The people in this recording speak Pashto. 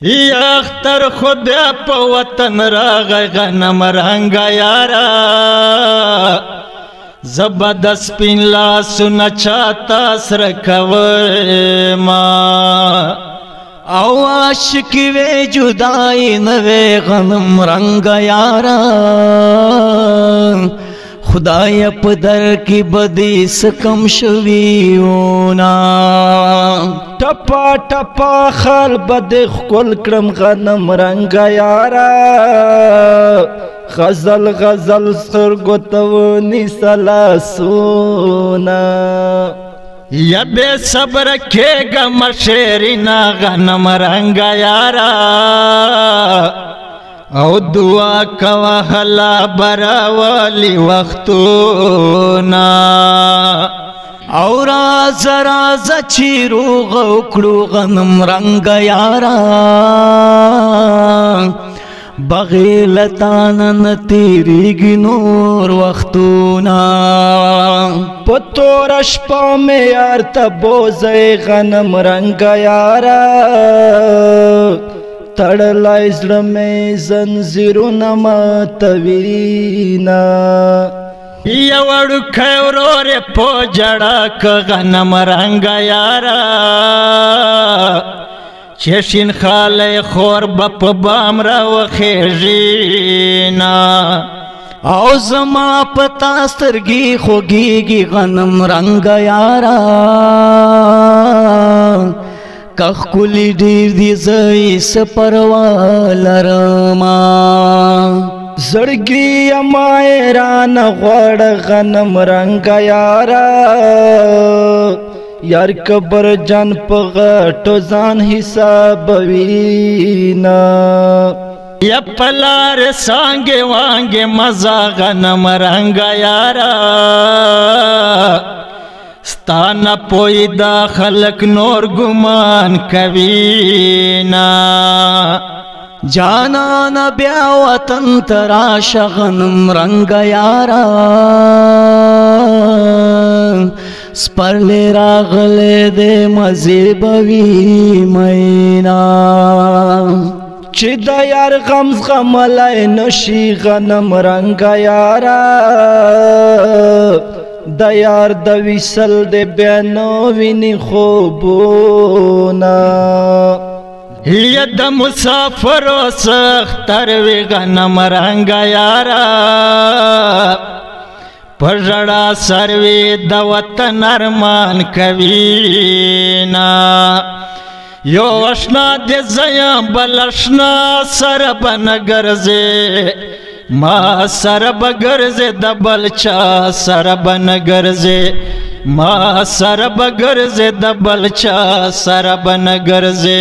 اختر خدا په وطن راغی غنم رنگا یارا زبد سپین لاسونه چاته سره کوي ما او عاشق وی جدائی نوے غنم رنگا یارا خدای په در کی بدی سکم شویونا ټپا ټپا خال بد خل کرم غنم رنگا یارا غزل غزل سرگتو نسلا سونا یا بے صبر کے گا مشیرینا غنم رنگا یارا او دعا کوا حلا برا والی وقتونا او راز راز چیرو غوکڑو غنم رنگا یارا بغیلتانا تیریگی نور وقتونا پتورش پا میں یار تبوزے غنم رنگا یارا تڑلائی زڑ میں زنزیرو نماتوینا یوڑو کھیورو رے پو جڑا که غنم رنگا یارا چشین خالی خور بپ بام را وخیجینا او زما پتا سترگی خوگیگی غنم رنگا یارا کخ کلی دیر دی زئی سپروال رما زڑگی امائران غوڑ غنم رنگا یارا یار کبر جان پغٹو زان حساب وینا یا پلار سانگے وانگے مزا غنم رنگا یارا ستانا پوئی دا خلق نور گمان کوینا جانانا بیا وطن تراش غنم رنگا یارا سپرلی راغلے دے مزیب وی مینا چی دا یار غمز غملائی نشی غنم رنگا یارا دا یار دا ویسل دے بینو وینی خوبونا ید مسافر و سختر وی غنم رنگا یارا پژڑا سروی دا وطن ارمان کوینا یو اشنا دے زیاں بلشنا سر بنگرزے ما سر بگرزے دا بلچا سر بنگرزے ما سر بگرزے دا بلچا سر بنگرزے